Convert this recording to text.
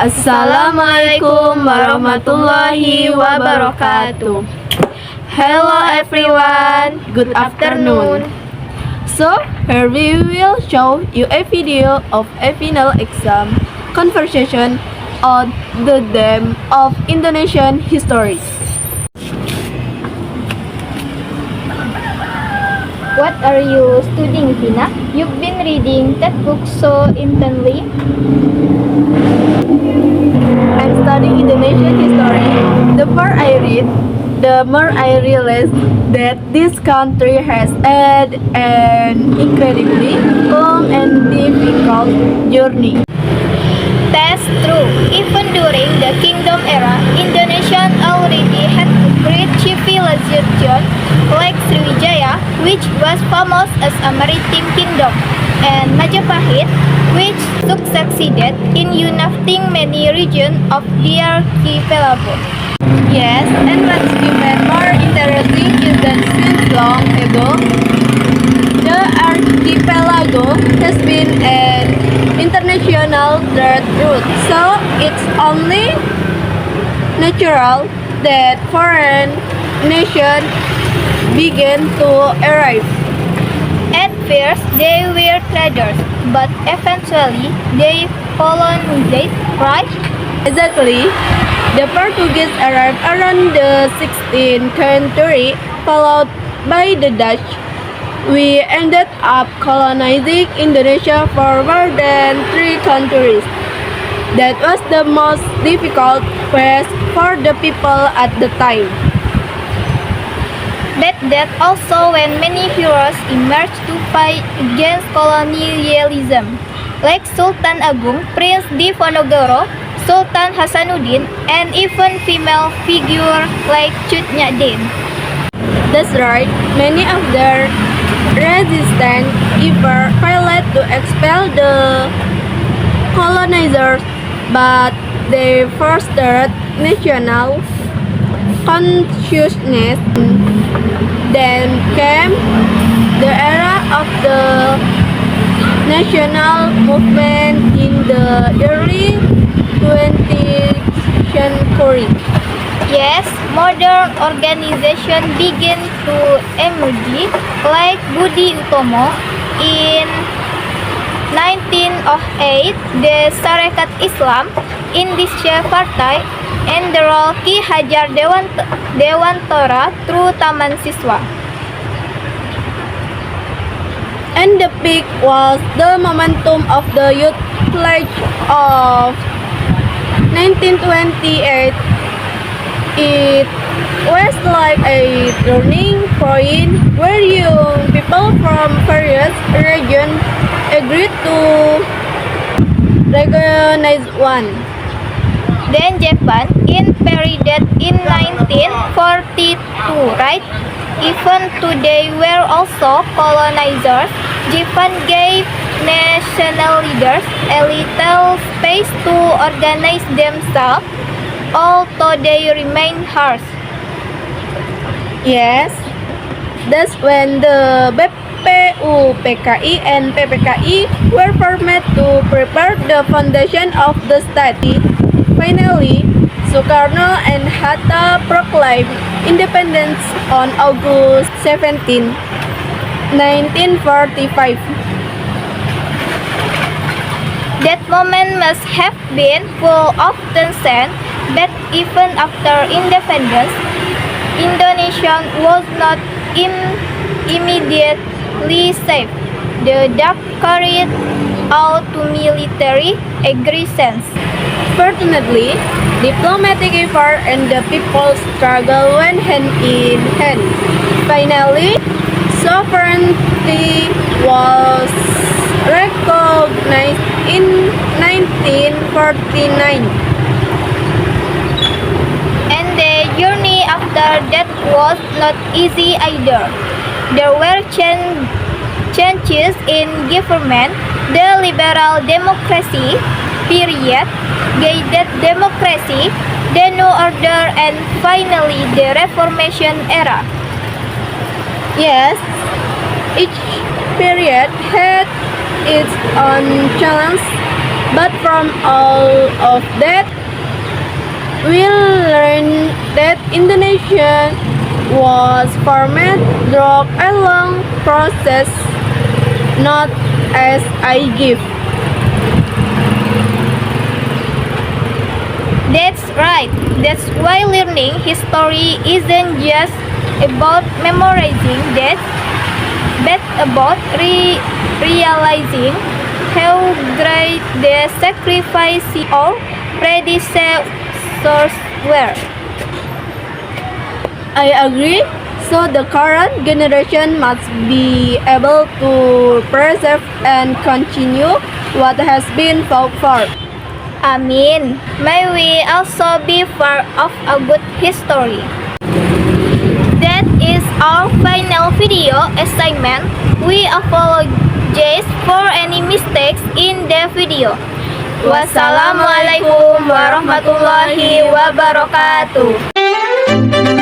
Assalamualaikum warahmatullahi wabarakatuh. Hello everyone, good afternoon. So, here we will show you a video of a final exam conversation on the theme of Indonesian history. What are you studying, Vina? You've been reading that book so intently. I'm studying Indonesian history. The more I read, the more I realize that this country has had an incredibly long and difficult journey. That's true. Even during the kingdom era, Indonesia already had a great civilization like Sriwijaya, which was famous as a maritime kingdom, and Majapahit, which succeeded in uniting many regions of the archipelago. Yes, and what's even more interesting is that since long ago, the archipelago has been an international trade route, so it's only natural that foreign nations began to arrive. At first, they were traders, but eventually they colonized, right? Exactly. The Portuguese arrived around the 16th century, followed by the Dutch. We ended up colonizing Indonesia for more than 3 centuries. That was the most difficult quest for the people at the time. But that also when many heroes emerged to fight against colonialism, like Sultan Agung, Prince Diponegoro, Sultan Hasanuddin, and even female figures like Cut Nyak That's right, many of the resistance even failed to expel the colonizers, but they fostered national consciousness. Then came the era of the national movement in the early 20th century. Yes, modern organizations began to emerge, like Budi Utomo in 1908, the Sarekat Islam, Indonesia Partai, and the role Ki Hajar Dewantara through Taman Siswa. And the peak was the momentum of the Youth Pledge of 1928. It was like a turning point where young people from various regions agreed to recognize one. Then Japan invaded in 1942, right? Even today were also colonizers. Japan gave national leaders a little space to organize themselves, although they remain harsh. Yes, that's when the BPU, PKI, and PPKI were formed to prepare the foundation of the state. Finally, Sukarno and Hatta proclaimed independence on August 17, 1945. That moment must have been full of tension, but even after independence, Indonesia was not immediately safe. The DAP carried out to military aggressions. Fortunately, diplomatic effort and the people's struggle went hand in hand. Finally, sovereignty was recognized in 1949. And the journey after that was not easy either. There were changes in government, the liberal democracy period, guided democracy, the New Order, and finally the Reformation era. Yes, each period had its own challenge. But from all of that, we learn that Indonesia was formed through a long process, not as I give. That's right. That's why learning history isn't just about memorizing dates, but about realizing how great the sacrifices our predecessors were. I agree. So the current generation must be able to preserve and continue what has been fought for. Amin. May we also be part of a good history. That is our final video assignment. We apologize for any mistakes in the video. Wassalamualaikum warahmatullahi wabarakatuh.